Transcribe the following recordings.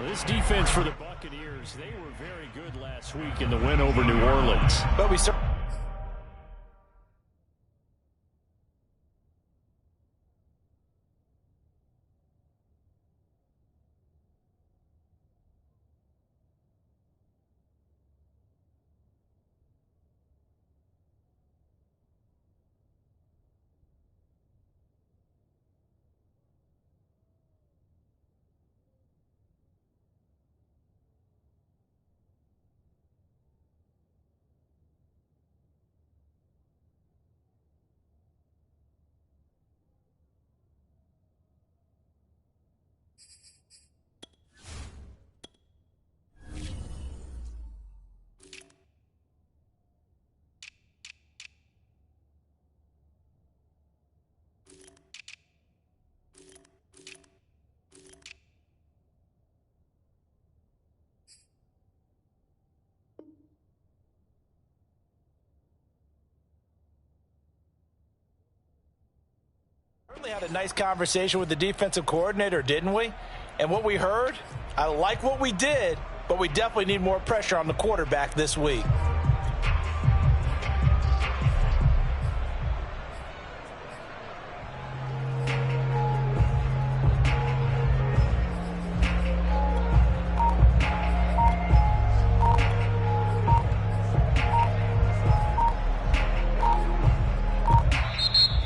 Well, this defense for the Buccaneers, they were very good last week in the win over New Orleans. But we had a nice conversation with the defensive coordinator, didn't we? And what we heard, I like what we did, but we definitely need more pressure on the quarterback this week.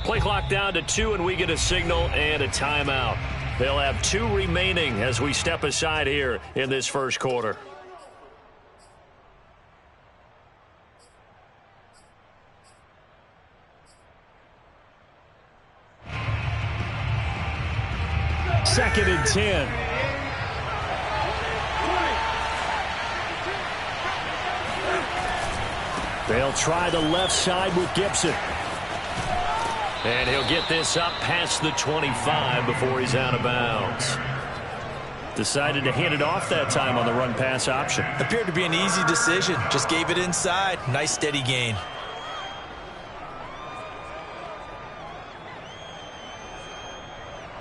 Play clock down to 2, and we get a signal and a timeout. They'll have 2 remaining as we step aside here in this first quarter. Second and 10. They'll try the left side with Gibson. And he'll get this up past the 25 before he's out of bounds. Decided to hand it off that time on the run-pass option. Appeared to be an easy decision. Just gave it inside. Nice steady gain.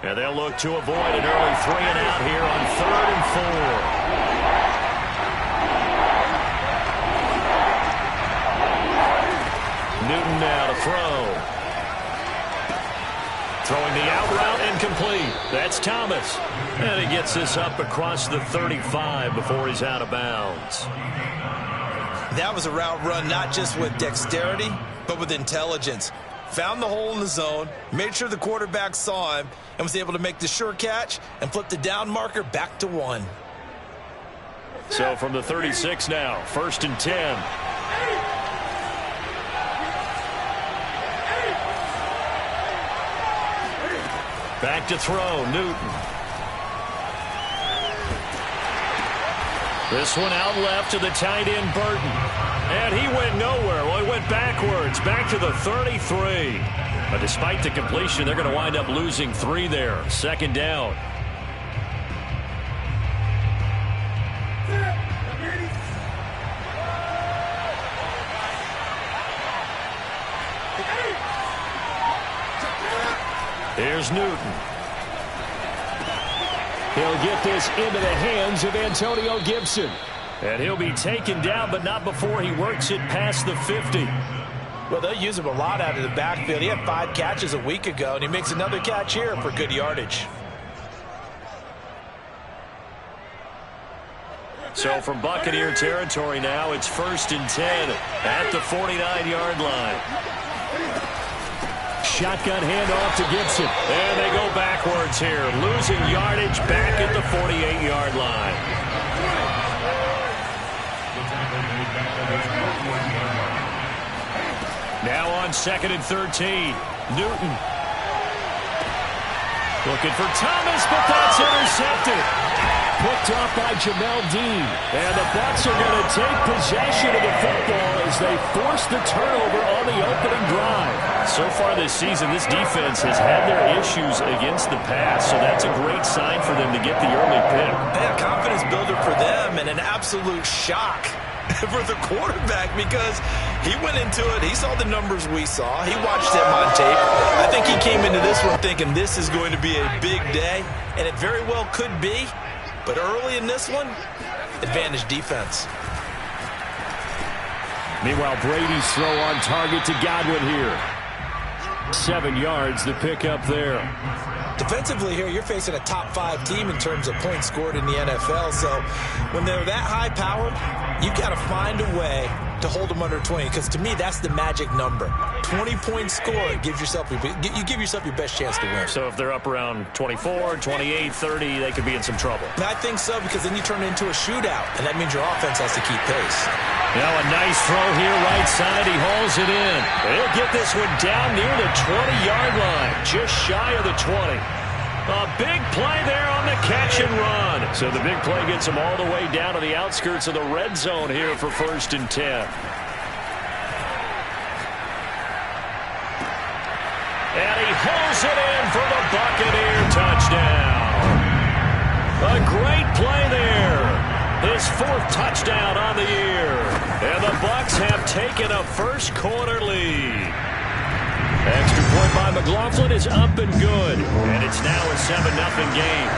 And they'll look to avoid an early 3 and out here on 3rd and 4. Newton now to throw. Throwing the out route incomplete. That's Thomas. And he gets this up across the 35 before he's out of bounds. That was a route run not just with dexterity, but with intelligence. Found the hole in the zone, made sure the quarterback saw him, and was able to make the sure catch and flip the down marker back to 1. So from the 36 now, 1st and 10. Back to throw, Newton. This one out left to the tight end, Burton. And he went nowhere. Well, he went backwards, back to the 33. But despite the completion, they're going to wind up losing 3 there. 2nd down. Here's Newton. He'll get this into the hands of Antonio Gibson. And he'll be taken down, but not before he works it past the 50. Well, they'll use him a lot out of the backfield. He had 5 catches a week ago, and he makes another catch here for good yardage. So from Buccaneer territory now, it's 1st and 10 at the 49-yard line. Shotgun handoff to Gibson. And they go backwards here, losing yardage back at the 48-yard line. Now on 2nd and 13, Newton. Looking for Thomas, but that's intercepted. Picked off by Jamel Dean. And the Bucs are going to take possession of the football as they force the turnover on the opening drive. So far this season, this defense has had their issues against the pass, so that's a great sign for them to get the early pick. Yeah, confidence builder for them and an absolute shock for the quarterback because he went into it. He saw the numbers we saw. He watched them on tape. I think he came into this one thinking this is going to be a big day, and it very well could be. But early in this one, advantage defense. Meanwhile, Brady's throw on target to Godwin here. 7 yards, the pickup there. Defensively here, you're facing a top-5 team in terms of points scored in the NFL. So when they're that high-powered, you've got to find a way to hold them under 20. Because to me, that's the magic number. 20-point score gives yourself you give yourself your best chance to win. So if they're up around 24, 28, 30, they could be in some trouble. And I think so, because then you turn it into a shootout, and that means your offense has to keep pace. Now a nice throw here, right side. He hauls it in. He'll get this one down near the 20-yard line, just shy of the 20. A big play there on the catch and run. So the big play gets him all the way down to the outskirts of the red zone here for 1st and 10. And he hauls it in for the Buccaneer touchdown. A great play there. His 4th touchdown on the year. And the Bucs have taken a first-quarter lead. Extra point by McLaughlin is up and good. And it's now a 7-0 game.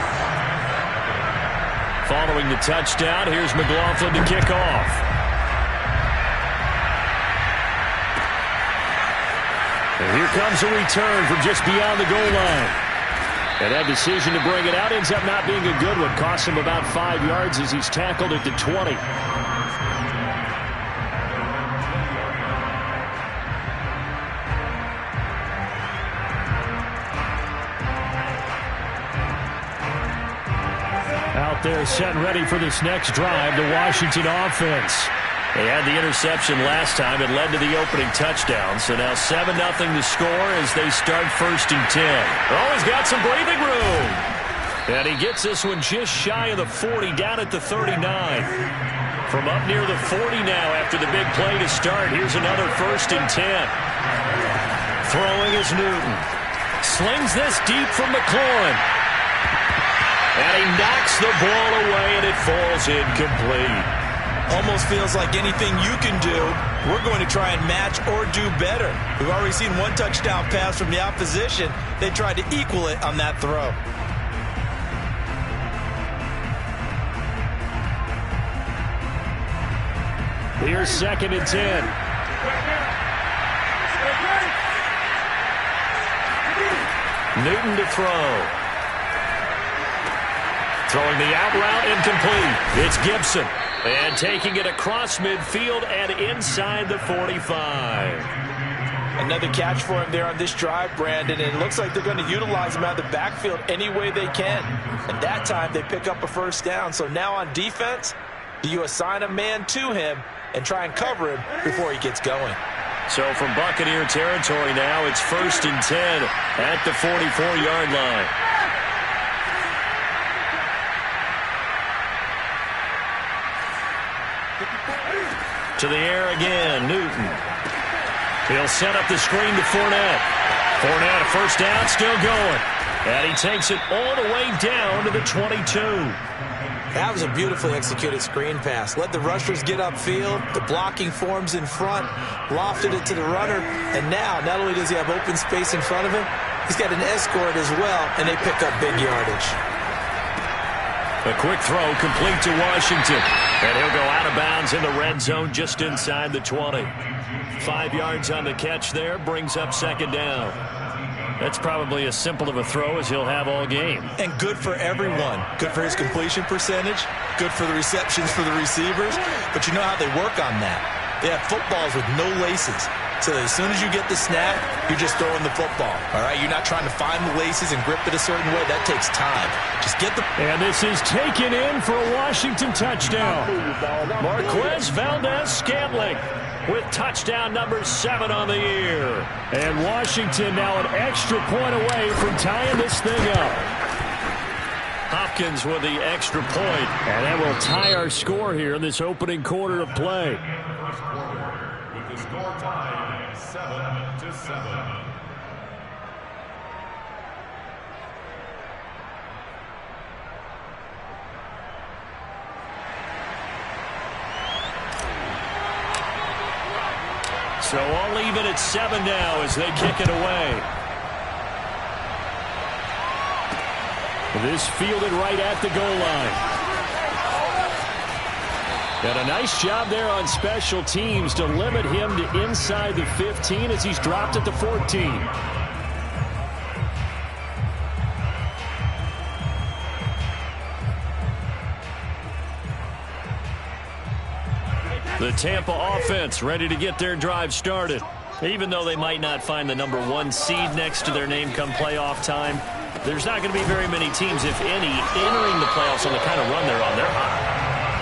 Following the touchdown, here's McLaughlin to kick off. And here comes a return from just beyond the goal line. And that decision to bring it out ends up not being a good one. Costs him about 5 yards as he's tackled at the 20. Out there set and ready for this next drive, the Washington offense. They had the interception last time. It led to the opening touchdown. So now 7-0 the score as they start 1st and 10. Oh, he's got some breathing room. And he gets this one just shy of the 40, down at the 39. From up near the 40 now after the big play to start. Here's another 1st and 10. Throwing is Newton. Slings this deep from McLaurin. And he knocks the ball away, and it falls incomplete. Almost feels like anything you can do, we're going to try and match or do better. We've already seen one touchdown pass from the opposition. They tried to equal it on that throw. Here's 2nd and 10. Newton to throw. Throwing the out route, incomplete. It's Gibson. And taking it across midfield and inside the 45. Another catch for him there on this drive, Brandon. And it looks like they're going to utilize him out of the backfield any way they can. And that time they pick up a 1st down. So now on defense, do you assign a man to him and try and cover him before he gets going? So from Buccaneer territory now, it's 1st and 10 at the 44-yard line. To the air again, Newton. He'll set up the screen to Fournette. Fournette, a 1st down, still going. And he takes it all the way down to the 22. That was a beautifully executed screen pass. Let the rushers get upfield. The blocking forms in front. Lofted it to the runner. And now, not only does he have open space in front of him, he's got an escort as well, and they pick up big yardage. A quick throw complete to Washington. And he'll go out of bounds in the red zone just inside the 20. 5 yards on the catch there, brings up 2nd down. That's probably as simple of a throw as he'll have all game. And good for everyone. Good for his completion percentage. Good for the receptions for the receivers. But you know how they work on that. They have footballs with no laces. So as soon as you get the snap, you're just throwing the football. All right, you're not trying to find the laces and grip it a certain way. That takes time. Just get the... And this is taken in for a Washington touchdown. Marquez Valdez-Scantling with touchdown number 7 on the year. And Washington now an extra point away from tying this thing up. Hopkins with the extra point, and that will tie our score here in this opening quarter of play. With the score tied 7-7. So I'll leave it at 7 now as they kick it away. This fielded right at the goal line. And a nice job there on special teams to limit him to inside the 15 as he's dropped at the 14. The Tampa offense ready to get their drive started. Even though they might not find the #1 seed next to their name come playoff time, there's not going to be very many teams, if any, entering the playoffs on the kind of run they're on. They're hot.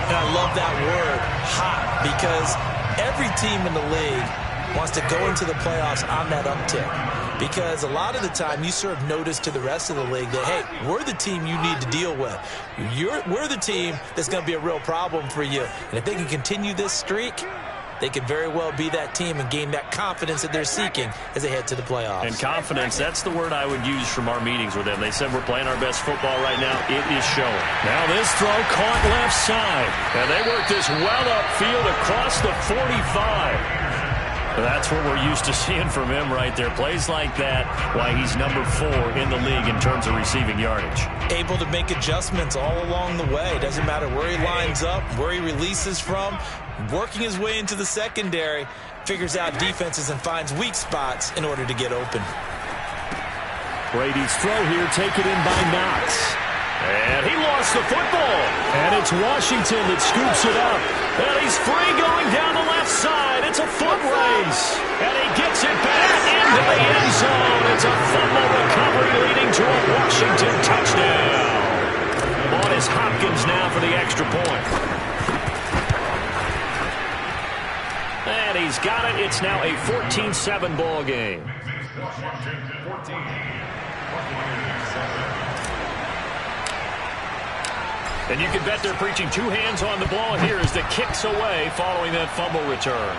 And I love that word, hot, because every team in the league wants to go into the playoffs on that uptick. Because a lot of the time you serve notice to the rest of the league that, hey, we're the team you need to deal with. We're the team that's going to be a real problem for you. And if they can continue this streak, they could very well be that team and gain that confidence that they're seeking as they head to the playoffs. And confidence, that's the word I would use from our meetings with them. They said we're playing our best football right now. It is showing. Now this throw caught left side. And they work this well upfield across the 45. That's what we're used to seeing from him right there. Plays like that, why he's #4 in the league in terms of receiving yardage. Able to make adjustments all along the way. Doesn't matter where he lines up, where he releases from. Working his way into the secondary, figures out defenses and finds weak spots in order to get open. Brady's throw here taken in by Knox. And he lost the football. And it's Washington that scoops it up. And he's free going down the left side. It's a foot race. And he gets it back into the end zone. It's a fumble recovery leading to a Washington touchdown. On is Hopkins now for the extra point. And he's got it. It's now a 14-7 ball game. Washington 14. And you can bet they're preaching two hands on the ball here as the kick's away following that fumble return.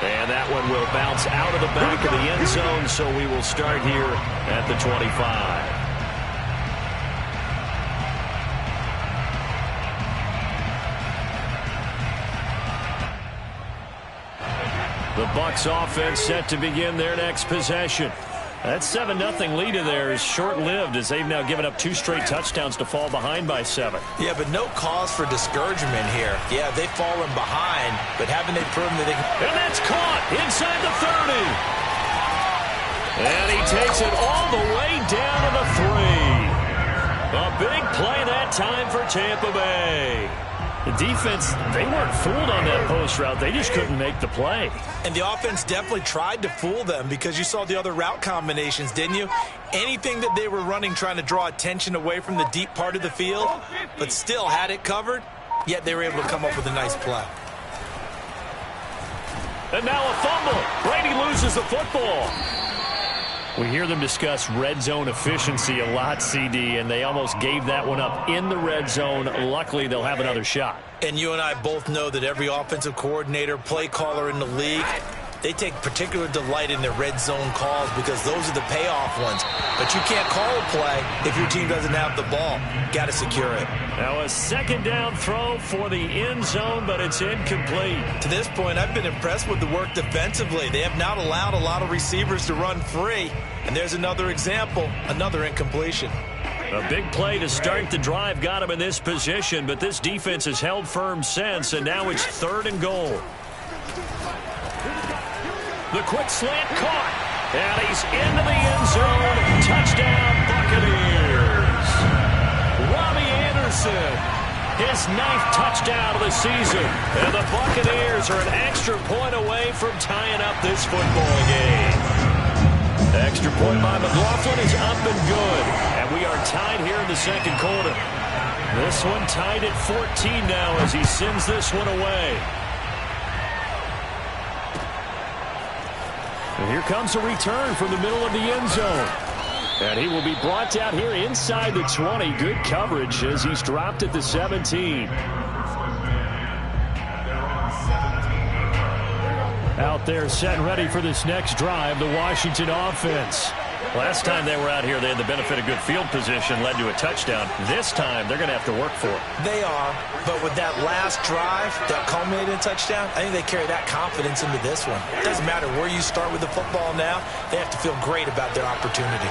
And that one will bounce out of the back of the end zone, so we will start here at the 25. The Bucs offense set to begin their next possession. That 7-0 lead of theirs is short-lived as they've now given up 2 straight touchdowns to fall behind by 7. Yeah, but no cause for discouragement here. Yeah, they've fallen behind, but haven't they proven that they can... And that's caught inside the 30. And he takes it all the way down to the 3. A big play that time for Tampa Bay. The defense, they weren't fooled on that post route. They just couldn't make the play. And the offense definitely tried to fool them because you saw the other route combinations, didn't you? Anything that they were running trying to draw attention away from the deep part of the field, but still had it covered, yet they were able to come up with a nice play. And now a fumble. Brady loses the football. We hear them discuss red zone efficiency a lot, CD, and they almost gave that one up in the red zone. Luckily, they'll have another shot. And you and I both know that every offensive coordinator, play caller in the league, they take particular delight in their red zone calls because those are the payoff ones. But you can't call a play if your team doesn't have the ball. Got to secure it. Now a second down throw for the end zone, but it's incomplete. To this point, I've been impressed with the work defensively. They have not allowed a lot of receivers to run free. And there's another example, another incompletion. A big play to start the drive got him in this position, but this defense has held firm since, and now it's 3rd and goal. The quick slant caught, and he's into the end zone. Touchdown, Buccaneers. Robbie Anderson, his 9th touchdown of the season. And the Buccaneers are an extra point away from tying up this football game. Extra point by McLaughlin is up and good. And we are tied here in the second quarter. This one tied at 14 now as he sends this one away. And here comes a return from the middle of the end zone. And he will be brought down here inside the 20. Good coverage as he's dropped at the 17. Out there set and ready for this next drive, the Washington offense. Last time they were out here, they had the benefit of good field position, led to a touchdown. This time, they're going to have to work for it. They are, but with that last drive that culminated in a touchdown, I think they carry that confidence into this one. It doesn't matter where you start with the football now. They have to feel great about their opportunity.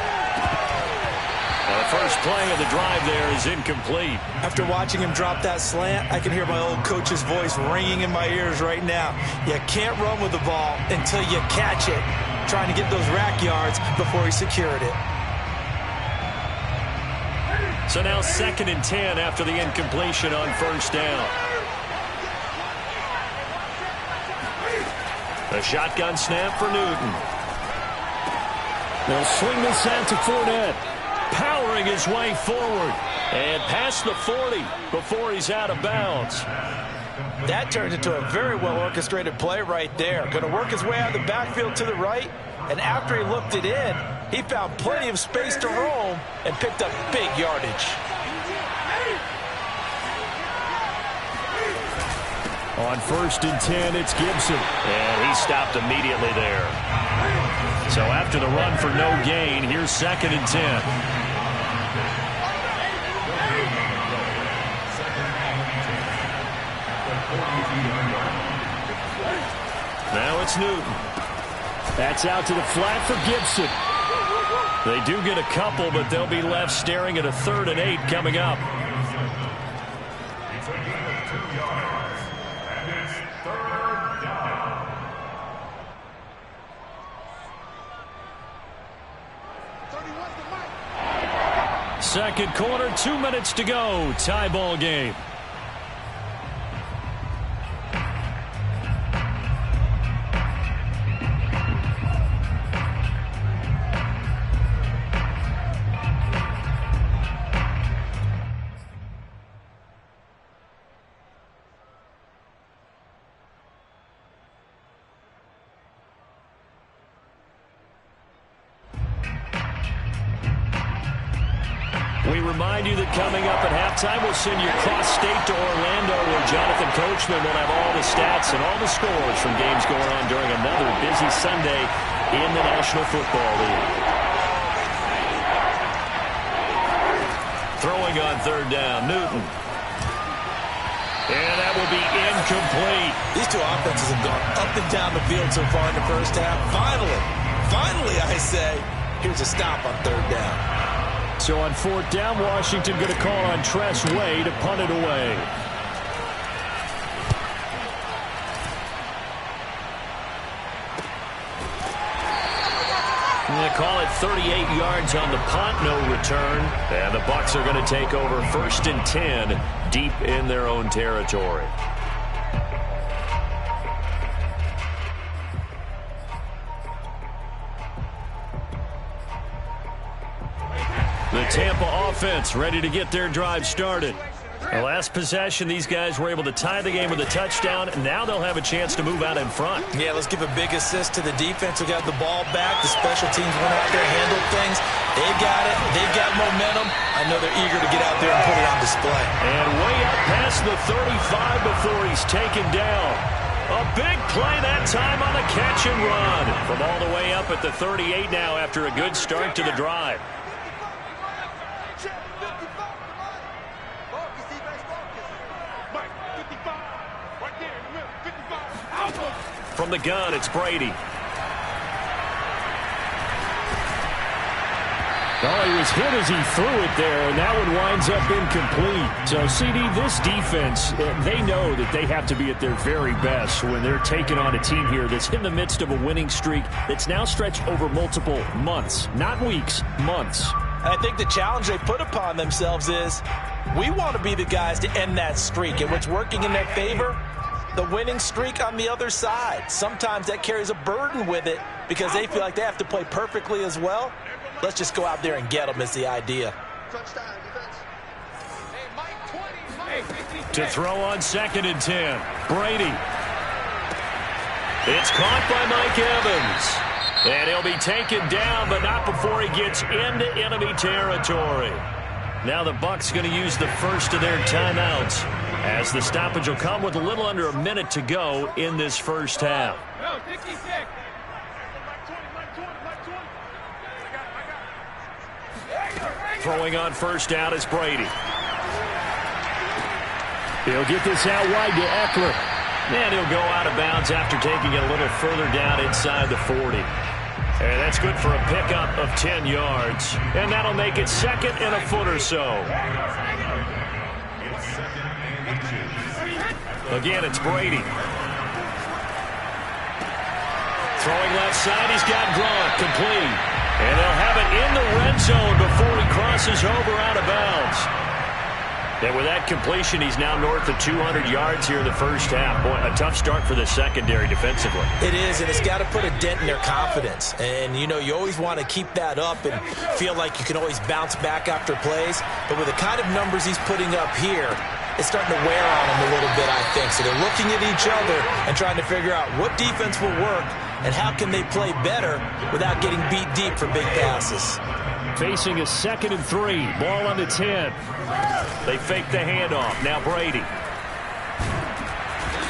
The first play of the drive there is incomplete. After watching him drop that slant, I can hear my old coach's voice ringing in my ears right now. You can't run with the ball until you catch it. Trying to get those rack yards before he secured it. So now 2nd and 10 after the incompletion on first down. A shotgun snap for Newton. They'll swing this out to Fournette. Powering his way forward. And past the 40 before he's out of bounds. That turned into a very well-orchestrated play right there. Going to work his way out of the backfield to the right. And after he looked it in, he found plenty of space to roam and picked up big yardage. On 1st and 10, it's Gibson. And he stopped immediately there. So after the run for no gain, here's 2nd and 10. Now it's Newton. That's out to the flat for Gibson. They do get a couple, but they'll be left staring at a 3rd and 8 coming up. Second quarter, 2 minutes to go. Tie ball game. We remind you that coming up at halftime, we'll send you cross-state to Orlando, where Jonathan Coachman will have all the stats and all the scores from games going on during another busy Sunday in the National Football League. Throwing on 3rd down, Newton. And that will be incomplete. These two offenses have gone up and down the field so far in the first half. Finally, I say, here's a stop on 3rd down. So on 4th down, Washington going to call on Tress Way to punt it away. They call it 38 yards on the punt, no return. And the Bucs are going to take over 1st and 10 deep in their own territory. The Tampa offense ready to get their drive started. The last possession, these guys were able to tie the game with a touchdown, and now they'll have a chance to move out in front. Yeah, let's give a big assist to the defense who got the ball back. The special teams went out there, handled things. They got it. They've got momentum. I know they're eager to get out there and put it on display. And way up past the 35 before he's taken down. A big play that time on a catch and run. From all the way up at the 38 now after a good start to the drive. From the gun, it's Brady. Oh, he was hit as he threw it there, and that one winds up incomplete. So, CD, this defense, they know that they have to be at their very best when they're taking on a team here that's in the midst of a winning streak that's now stretched over multiple months, not weeks, months. And I think the challenge they put upon themselves is we want to be the guys to end that streak, and what's working in their favor, the winning streak on the other side. Sometimes that carries a burden with it because they feel like they have to play perfectly as well. Let's just go out there and get them is the idea. To throw on 2nd and 10, Brady. It's caught by Mike Evans. And he'll be taken down, but not before he gets into enemy territory. Now the Bucs going to use the first of their timeouts, as the stoppage will come with a little under a minute to go in this first half. Throwing on 1st down is Brady. He'll get this out wide to Eckler. And he'll go out of bounds after taking it a little further down inside the 40. And that's good for a pickup of 10 yards. And that'll make it 2nd and a foot or so. Again, it's Brady. Throwing left side, he's got Gronk, complete. And they'll have it in the red zone before he crosses over out of bounds. And with that completion, he's now north of 200 yards here in the first half. Boy, a tough start for the secondary defensively. It is, and it's got to put a dent in their confidence. And, you always want to keep that up and feel like you can always bounce back after plays. But with the kind of numbers he's putting up here, it's starting to wear on them a little bit, I think. So they're looking at each other and trying to figure out what defense will work and how can they play better without getting beat deep for big passes. Facing a 2nd and 3. Ball on the 10. They fake the handoff. Now Brady.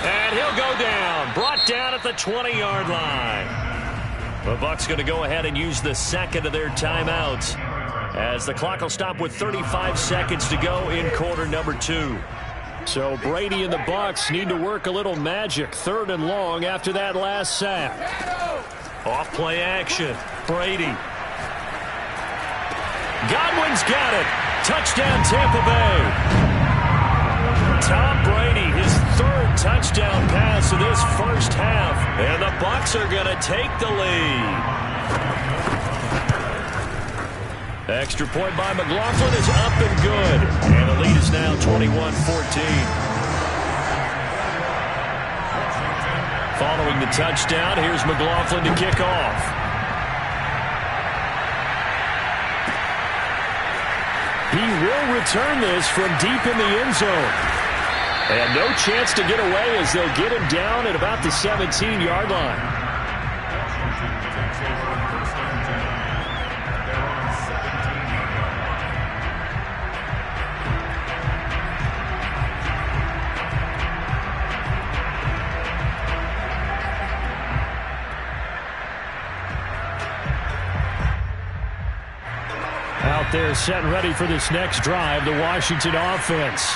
And he'll go down. Brought down at the 20-yard line. The Bucs going to go ahead and use the 2nd of their timeouts, as the clock will stop with 35 seconds to go in quarter number 2. So Brady and the Bucs need to work a little magic. 3rd and long after that last sack. Off play action. Brady. Godwin's got it. Touchdown, Tampa Bay. Tom Brady, his 3rd touchdown pass of this first half. And the Bucs are going to take the lead. Extra point by McLaughlin is up and good. And the lead is now 21-14. Following the touchdown, here's McLaughlin to kick off. He will return this from deep in the end zone. And no chance to get away as they'll get him down at about the 17-yard line. Out there set and ready for this next drive, the Washington offense.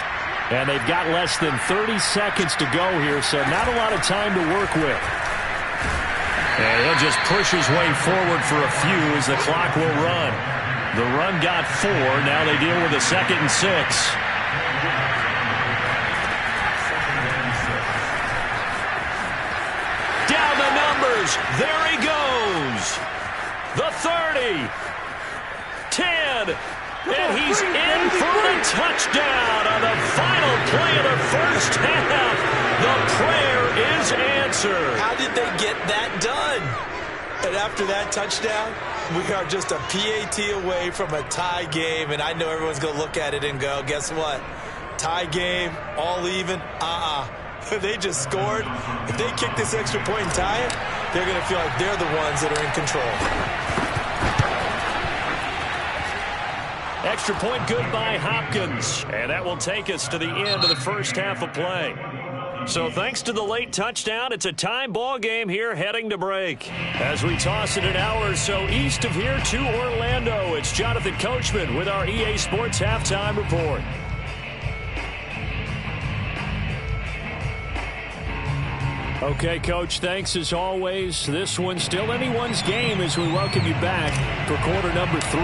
And they've got less than 30 seconds to go here, so not a lot of time to work with. And he'll just push his way forward for a few as the clock will run. The run got 4. Now they deal with a 2nd and 6. Down the numbers. There he goes. The 30. 10, and he's in for the touchdown on the final play of the first half. The prayer is answered. How did they get that done? And after that touchdown, we are just a PAT away from a tie game, and I know everyone's going to look at it and go, guess what? Tie game, all even, They just scored. If they kick this extra point and tie it, they're going to feel like they're the ones that are in control. Extra point good by Hopkins. And that will take us to the end of the first half of play. So thanks to the late touchdown, it's a time ball game here heading to break. As we toss it an hour or so east of here to Orlando, it's Jonathan Coachman with our EA Sports Halftime Report. Okay, Coach, thanks as always. This one's still anyone's game as we welcome you back for quarter number 3.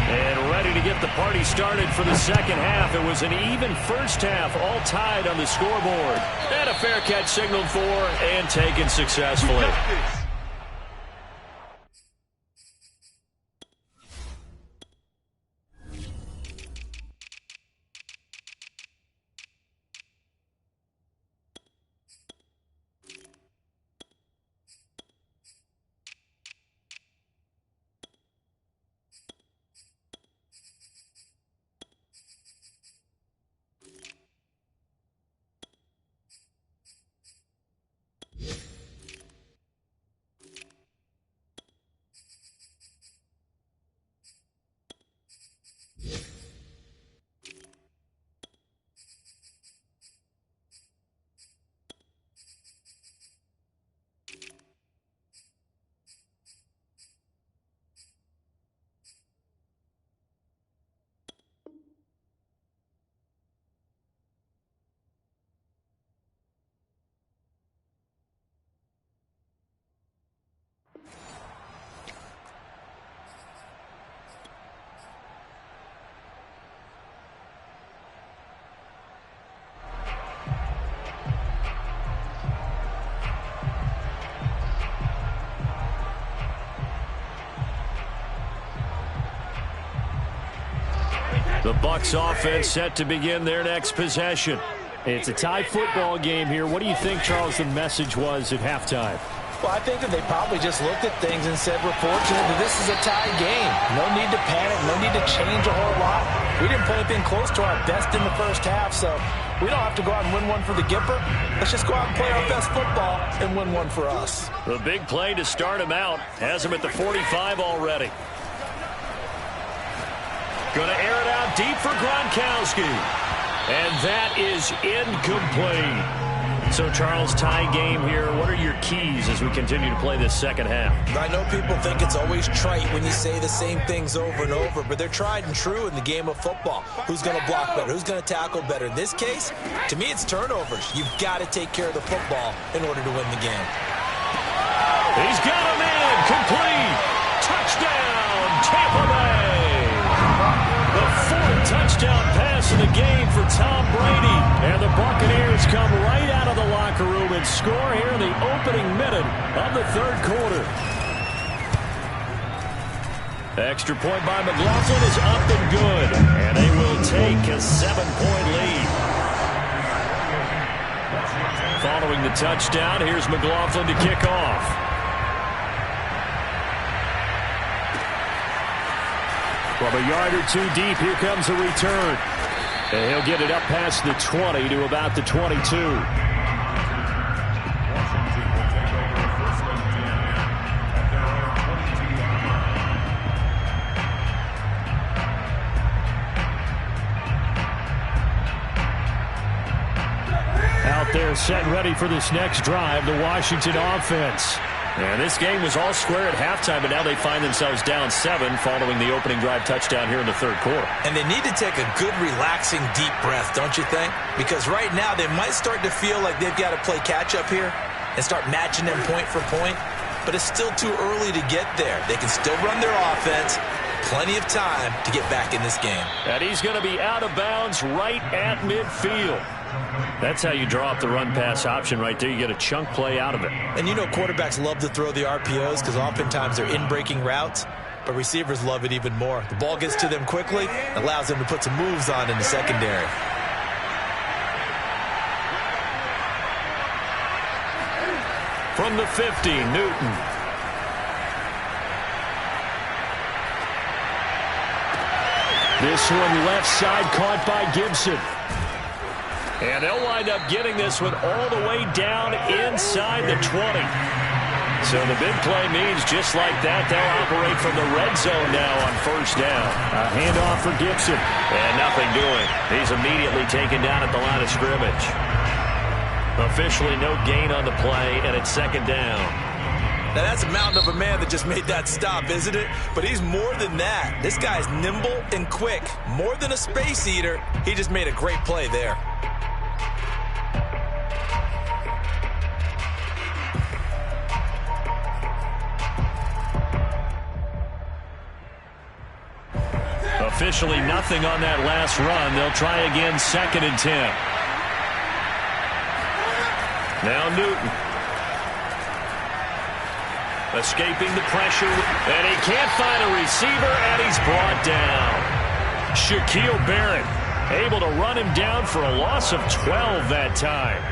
And ready to get the party started for the second half. It was an even first half, all tied on the scoreboard. And a fair catch signaled for and taken successfully. The Bucs offense set to begin their next possession. It's a tie football game here. What do you think, Charles, the message was at halftime? Well, I think that they probably just looked at things and said, we're fortunate that this is a tie game. No need to panic, no need to change a whole lot. We didn't play anything close to our best in the first half, so we don't have to go out and win one for the Gipper. Let's just go out and play our best football and win one for us. The big play to start him out has him at the 45 already. Going to air it out deep for Gronkowski. And that is incomplete. So, Charles, tie game here. What are your keys as we continue to play this second half? I know people think it's always trite when you say the same things over and over, but they're tried and true in the game of football. Who's going to block better? Who's going to tackle better? In this case, to me, it's turnovers. You've got to take care of the football in order to win the game. He's got him in. Complete. Touchdown, Tampa Bay. The fourth touchdown pass of the game for Tom Brady. And the Buccaneers come right out of the locker room and score here in the opening minute of the third quarter. Extra point by McLaughlin is up and good. And they will take a 7-point lead. Following the touchdown, here's McLaughlin to kick off. From a yard or two deep, here comes a return. And he'll get it up past the 20 to about the 22. Out there set ready for this next drive, the Washington offense. And this game was all square at halftime, but now they find themselves down 7 following the opening drive touchdown here in the third quarter. And they need to take a good, relaxing, deep breath, don't you think? Because right now they might start to feel like they've got to play catch-up here and start matching them point for point. But it's still too early to get there. They can still run their offense. Plenty of time to get back in this game. And he's going to be out of bounds right at midfield. That's how you draw up the run-pass option right there. You get a chunk play out of it. And you know quarterbacks love to throw the RPOs because oftentimes they're in-breaking routes, but receivers love it even more. The ball gets to them quickly, allows them to put some moves on in the secondary. From the 50, Newton. This one left side caught by Gibson. And they'll wind up getting this one all the way down inside the 20. So the big play means just like that, they'll operate from the red zone now on first down. A handoff for Gibson. And nothing doing. He's immediately taken down at the line of scrimmage. Officially no gain on the play, and it's second down. Now that's a mountain of a man that just made that stop, isn't it? But he's more than that. This guy's nimble and quick. More than a space eater. He just made a great play there. Officially nothing on that last run. They'll try again, 2nd and 10. Now Newton. Escaping the pressure, and he can't find a receiver, and he's brought down. Shaquille Barrett able to run him down for a loss of 12 that time.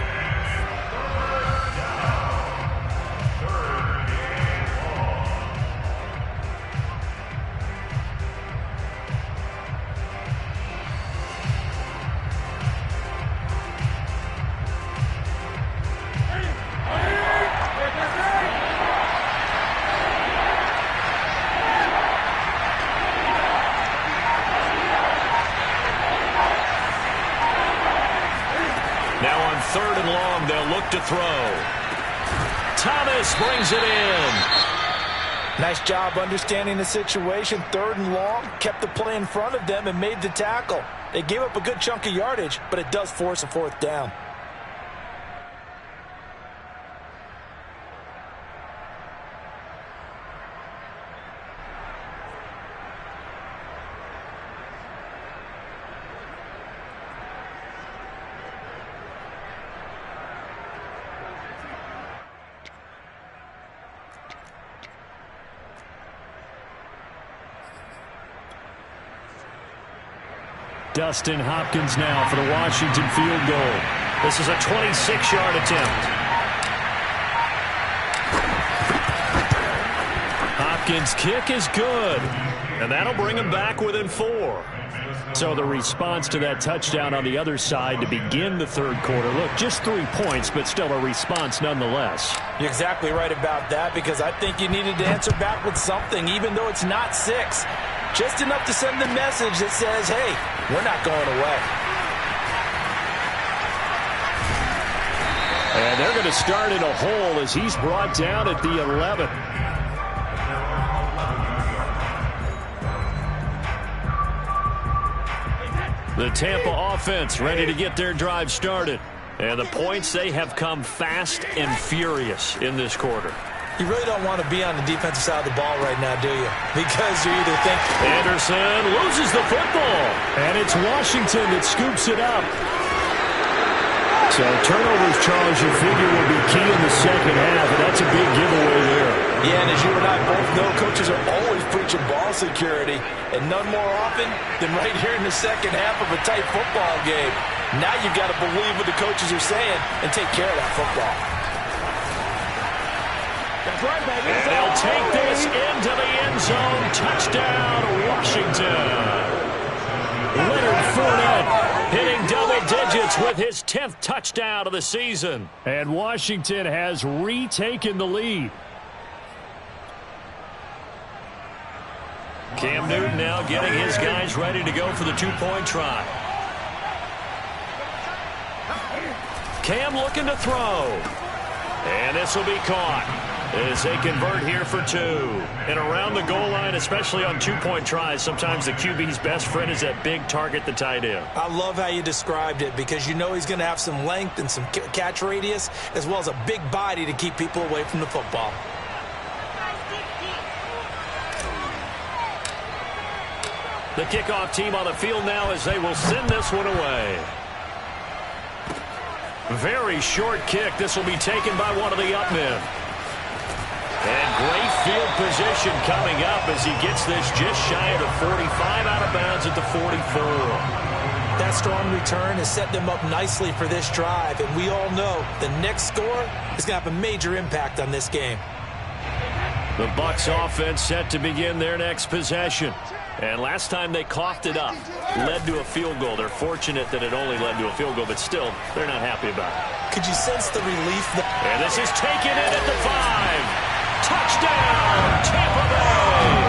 To throw. Thomas brings it in. Nice job understanding the situation. 3rd and long, kept the play in front of them and made the tackle. They gave up a good chunk of yardage, but it does force a 4th down. Dustin Hopkins now for the Washington field goal. This is a 26-yard attempt. Hopkins' kick is good, and that'll bring him back within 4. So the response to that touchdown on the other side to begin the third quarter. Look, just 3 points, but still a response nonetheless. You're exactly right about that, because I think you needed to answer back with something, even though it's not 6. Just enough to send the message that says, hey, we're not going away. And they're going to start in a hole as he's brought down at the 11. The Tampa offense ready to get their drive started. And the points, they have come fast and furious in this quarter. You really don't want to be on the defensive side of the ball right now, do you? Because you either think Anderson loses the football. And it's Washington that scoops it up. So turnovers, Charles, you figure will be key in the second half, and that's a big giveaway there. Yeah, and as you and I both know, coaches are always preaching ball security, and none more often than right here in the second half of a tight football game. Now you've got to believe what the coaches are saying and take care of that football. And they'll take this into the end zone. Touchdown, Washington. Leonard Fournette hitting double digits with his 10th touchdown of the season. And Washington has retaken the lead. Cam Newton now getting his guys ready to go for the two-point try. Cam looking to throw. And this will be caught as they convert here for 2. And around the goal line, especially on two-point tries, sometimes the QB's best friend is that big target, the tight end. I love how you described it, because you know he's going to have some length and some catch radius, as well as a big body to keep people away from the football. The kickoff team on the field now as they will send this one away. Very short kick. This will be taken by one of the up men. And great field position coming up as he gets this just shy of the 45, out of bounds at the 44. That strong return has set them up nicely for this drive, and we all know the next score is going to have a major impact on this game. The Bucs offense set to begin their next possession. And last time they coughed it up, led to a field goal. They're fortunate that it only led to a field goal, but still, they're not happy about it. Could you sense the relief? And this is taken in at the 5. Touchdown, Tampa Bay!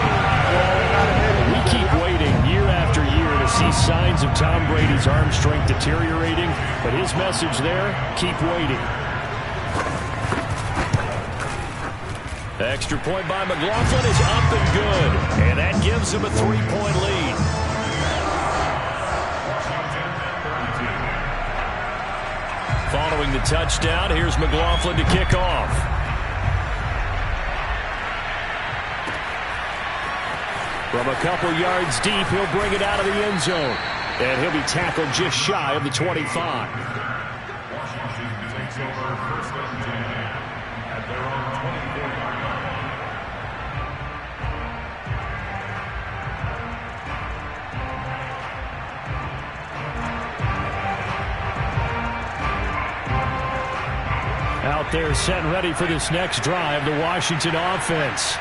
We keep waiting year after year to see signs of Tom Brady's arm strength deteriorating, but his message there, keep waiting. Extra point by McLaughlin is up and good, and that gives him a 3-point lead. Following the touchdown, here's McLaughlin to kick off. From a couple yards deep, he'll bring it out of the end zone, and he'll be tackled just shy of the 25. Washington takes over first and 10 at their own 24-yard line. Out there set and ready for this next drive, the Washington offense.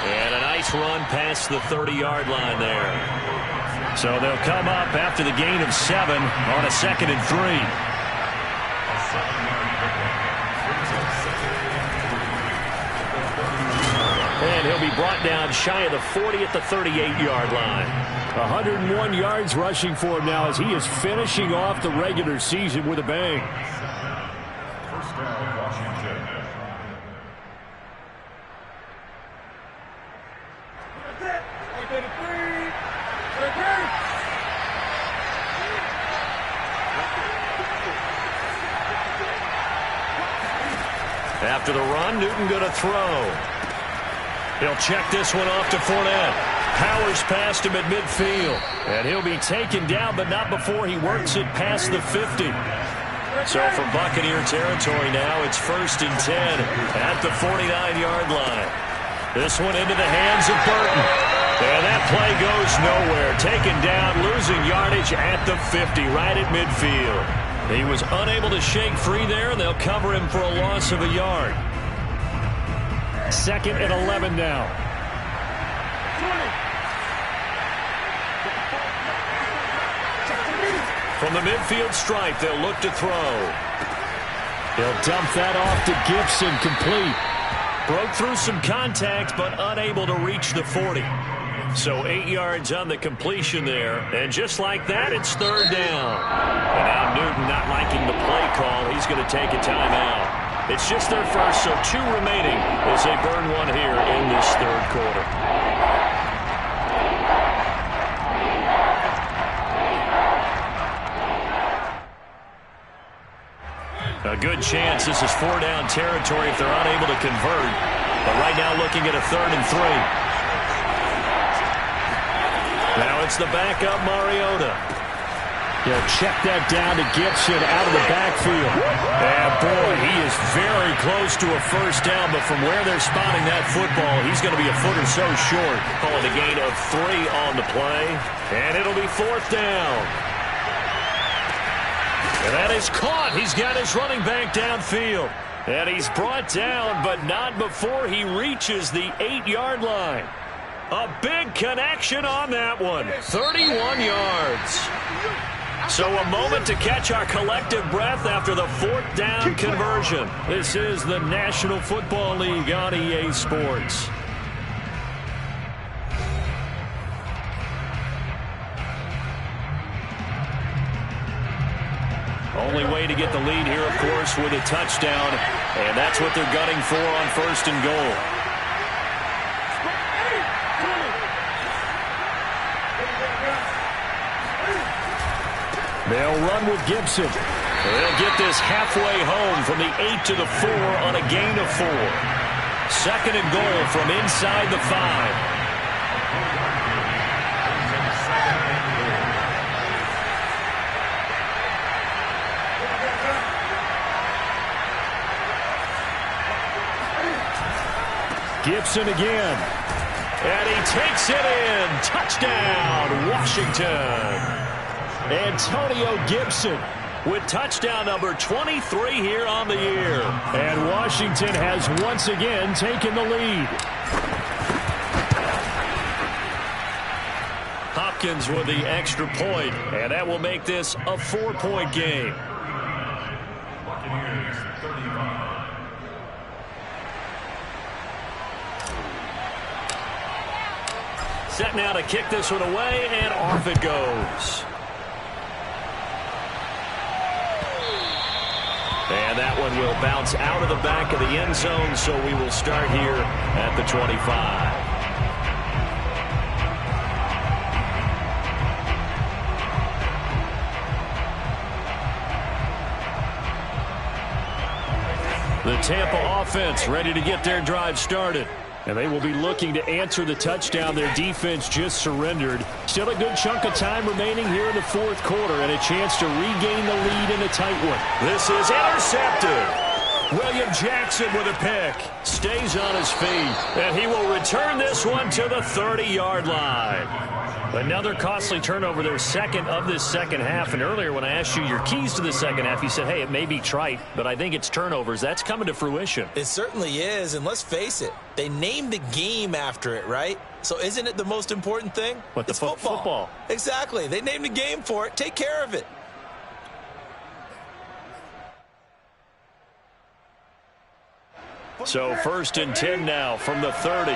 And a nice run past the 30-yard line there. So they'll come up after the gain of 7 on a 2nd and 3. And he'll be brought down shy of the 40 at the 38-yard line. 101 yards rushing for him now as he is finishing off the regular season with a bang. First down, Washington. After the run, Newton going to throw. He'll check this one off to Fournette. Powers past him at midfield. And he'll be taken down, but not before he works it past the 50. So from Buccaneer territory now, it's 1st and 10 at the 49-yard line. This one into the hands of Burton. And that play goes nowhere. Taken down, losing yardage at the 50, right at midfield. He was unable to shake free there, and they'll cover him for a loss of a yard. 2nd and 11 now. From the midfield stripe, they'll look to throw. They'll dump that off to Gibson, complete. Broke through some contact, but unable to reach the 40. So 8 yards on the completion there. And just like that, it's 3rd down. And now Newton not liking the play call. He's going to take a timeout. It's just their first, so 2 remaining as they burn one here in this 3rd quarter. A good chance this is 4-down territory if they're unable to convert. But right now looking at a 3rd and 3. Now it's the backup Mariota. He'll check that down to Gibson out of the backfield. And boy, he is very close to a 1st down, but from where they're spotting that football, he's going to be a foot or so short. Calling a gain of 3 on the play. And it'll be 4th down. And that is caught. He's got his running back downfield. And he's brought down, but not before he reaches the 8-yard line. A big connection on that one. 31 yards. So a moment to catch our collective breath after the 4th down conversion. This is the National Football League on EA Sports. Only way to get the lead here, of course, with a touchdown. And that's what they're gunning for on 1st and goal. They'll run with Gibson. They'll get this halfway home from the 8 to the 4 on a gain of 4. 2nd and goal from inside the 5. Gibson again. And he takes it in. Touchdown, Washington. Antonio Gibson with touchdown number 23 here on the year. And Washington has once again taken the lead. Hopkins with the extra point, and that will make this a 4-point game. Buccaneers 35. Set now to kick this one away, and off it goes. And that one will bounce out of the back of the end zone, so we will start here at the 25. The Tampa offense ready to get their drive started. And they will be looking to answer the touchdown their defense just surrendered. Still a good chunk of time remaining here in the 4th quarter and a chance to regain the lead in a tight one. This is intercepted. William Jackson with a pick. Stays on his feet. And he will return this one to the 30-yard line. Another costly turnover, their 2nd of this 2nd half. And earlier when I asked you your keys to the 2nd half, you said, hey, it may be trite, but I think it's turnovers. That's coming to fruition. It certainly is, and let's face it, they named the game after it, right? So isn't it the most important thing? What, it's football. Football. Exactly. They named the game for it. Take care of it. So 1st and 10 now from the 30.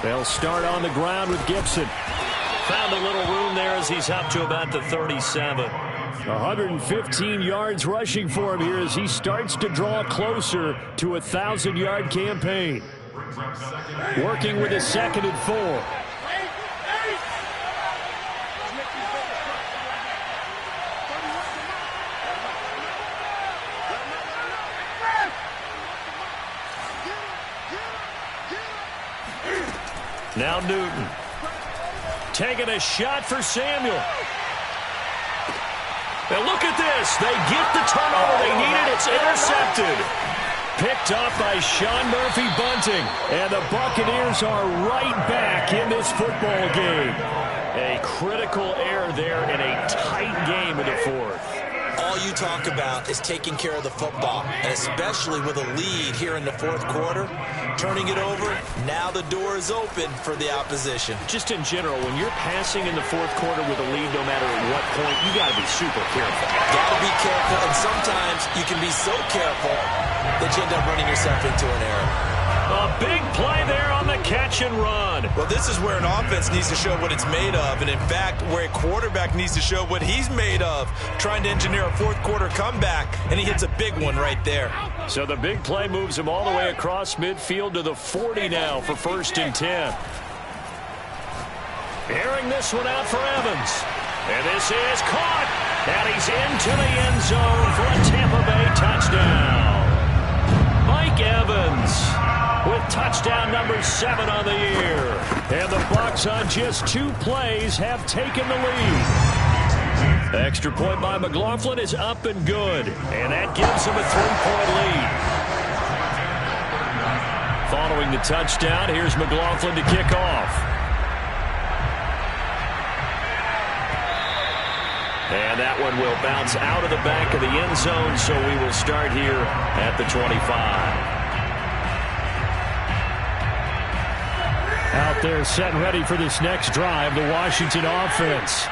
They'll start on the ground with Gibson. Found a little room there as he's up to about the 37. 115 yards rushing for him here as he starts to draw closer to a 1,000-yard campaign. Working with a 2nd and 4. Now Newton. Taking a shot for Samuel. Now look at this. They get the turnover they needed. It's intercepted. Picked off by Sean Murphy-Bunting. And the Buccaneers are right back in this football game. A critical error there in a tight game in the fourth. All you talk about is taking care of the football, and especially with a lead here in the fourth quarter, turning it over, now the door is open for the opposition. Just in general, when you're passing in the fourth quarter with a lead, no matter at what point, you got to be super careful. Got to be careful, and sometimes you can be so careful that you end up running yourself into an error. A big play there on the catch and run. Well, this is where an offense needs to show what it's made of, and in fact, where a quarterback needs to show what he's made of, trying to engineer a fourth quarter comeback, and he hits a big one right there. So the big play moves him all the way across midfield to the 40 now for 1st and 10. Airing this one out for Evans. And this is caught. And he's into the end zone for a Tampa Bay touchdown. Mike Evans with touchdown number 7 on the year. And the Bucs on just 2 plays have taken the lead. Extra point by McLaughlin is up and good. And that gives him a 3-point lead. Following the touchdown, here's McLaughlin to kick off. And that one will bounce out of the back of the end zone, so we will start here at the 25. Out there set and ready for this next drive, the Washington offense.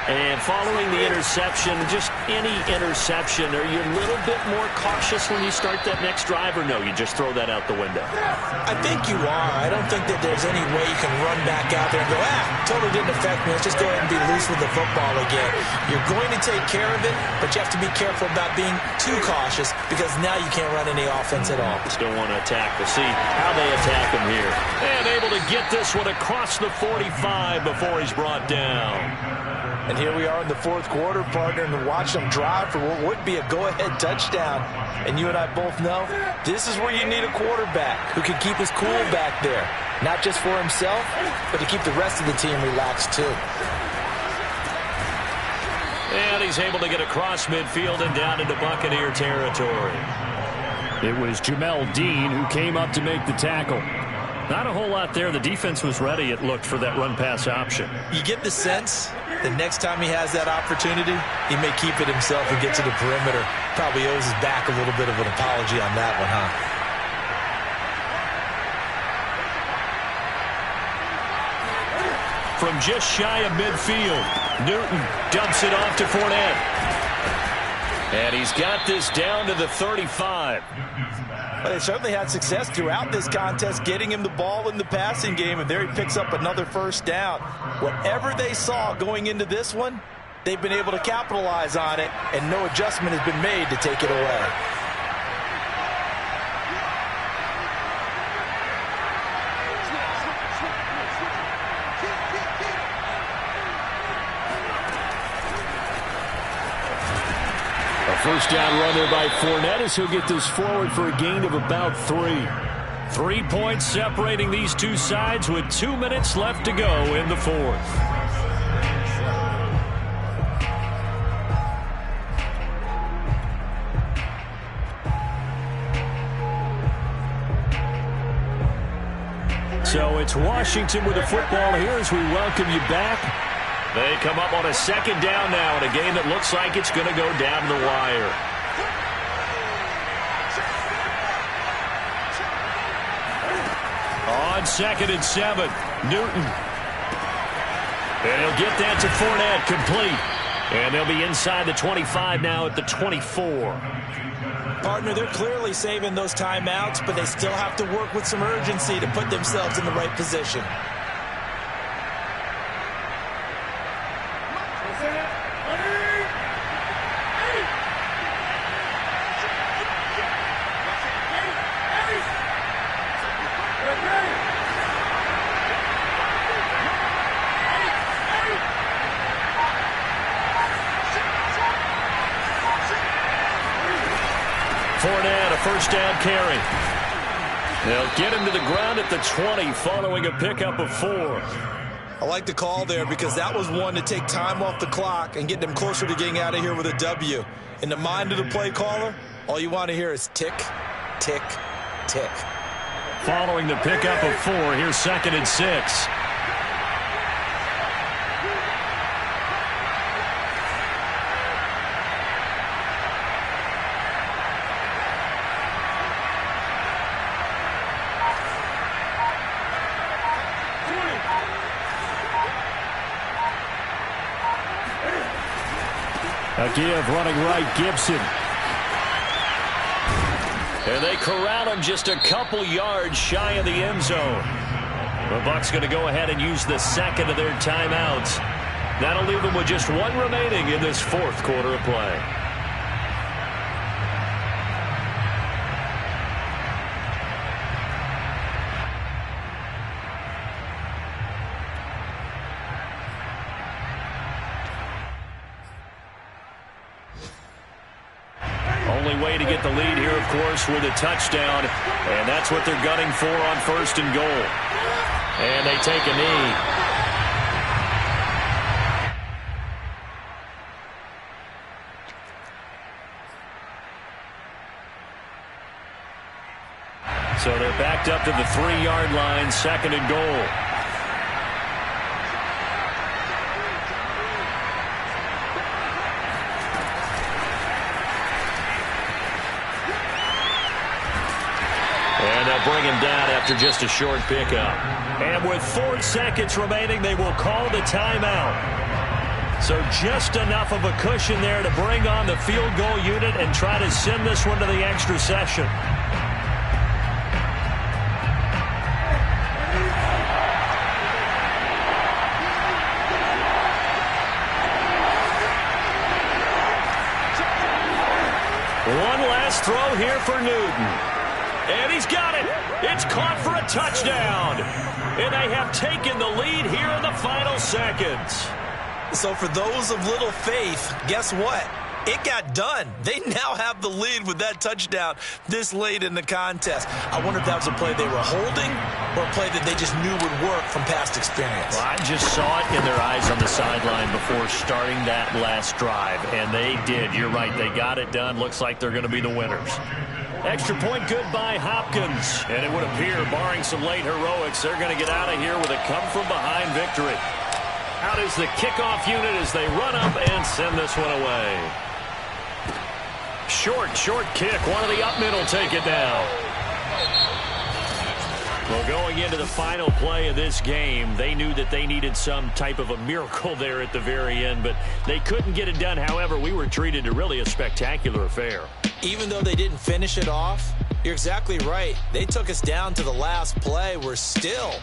And following the interception, just any interception, are you a little bit more cautious when you start that next drive, or no, you just throw that out the window? I think you are. I don't think that there's any way you can run back out there and go, totally didn't affect me. Let's just go ahead and be loose with the football again. You're going to take care of it, but you have to be careful about being too cautious because now you can't run any offense at all. Still want to attack. We'll see how they attack him here. And able to get this one across the 45 before he's brought down. And here we are in the fourth quarter, partner, and watch them drive for what would be a go-ahead touchdown. And you and I both know this is where you need a quarterback who can keep his cool back there. Not just for himself, but to keep the rest of the team relaxed too. And he's able to get across midfield and down into Buccaneer territory. It was Jamel Dean who came up to make the tackle. Not a whole lot there. The defense was ready, it looked, for that run-pass option. You get the sense the next time he has that opportunity, he may keep it himself and get to the perimeter. Probably owes his back a little bit of an apology on that one, huh? From just shy of midfield, Newton dumps it off to Fournette. And he's got this down to the 35. Well, they certainly had success throughout this contest getting him the ball in the passing game, and there he picks up another first down. Whatever they saw going into this one, they've been able to capitalize on it, and no adjustment has been made to take it away. First down run there by Fournette as he'll get this forward for a gain of about 3. 3 points separating these two sides with 2 minutes left to go in the fourth. So it's Washington with the football here as we welcome you back. They come up on a second down now in a game that looks like it's going to go down the wire. On 2nd and 7, Newton. And he'll get that to Fournette, complete. And they'll be inside the 25 now at the 24. Partner, they're clearly saving those timeouts, but they still have to work with some urgency to put themselves in the right position. Fournette, a first down carry. They'll get him to the ground at the 20 following a pickup of 4. I like the call there because that was one to take time off the clock and get them closer to getting out of here with a W. In the mind of the play caller, all you want to hear is tick, tick, tick. Following the pickup of 4, here's 2nd and 6. A give running right, Gibson. And they corral him just a couple yards shy of the end zone. The Bucs going to go ahead and use the second of their timeouts. That'll leave them with just 1 remaining in this 4th quarter of play. Only way to get the lead here, of course, with a touchdown. And that's what they're gunning for on 1st and goal. And they take a knee. So they're backed up to the 3-yard line, 2nd and goal. And they'll bring him down after just a short pickup. And with 4 seconds remaining, they will call the timeout. So just enough of a cushion there to bring on the field goal unit and try to send this one to the extra session. One last throw here for Newton. And he's got it. It's caught for a touchdown. And they have taken the lead here in the final seconds. So for those of little faith, guess what? It got done. They now have the lead with that touchdown this late in the contest. I wonder if that was a play they were holding or a play that they just knew would work from past experience. Well, I just saw it in their eyes on the sideline before starting that last drive, and they did. You're right. They got it done. Looks like they're going to be the winners. Extra point good by Hopkins. And it would appear, barring some late heroics, they're going to get out of here with a come-from-behind victory. Out is the kickoff unit as they run up and send this one away. Short kick. One of the up mid will take it down. Well, going into the final play of this game, they knew that they needed some type of a miracle there at the very end, but they couldn't get it done. However, we were treated to really a spectacular affair. Even though they didn't finish it off, you're exactly right. They took us down to the last play. We're still,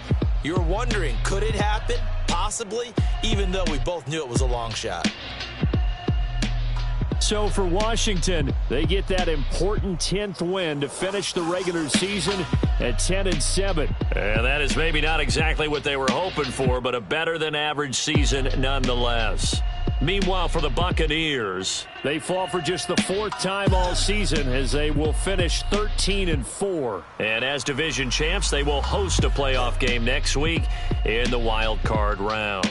you're wondering, could it happen? Possibly, even though we both knew it was a long shot. So for Washington, they get that important 10th win to finish the regular season at 10-7. And that is maybe not exactly what they were hoping for, but a better than average season nonetheless. Meanwhile, for the Buccaneers, they fall for just the 4th time all season as they will finish 13-4. And as division champs, they will host a playoff game next week in the wild card round.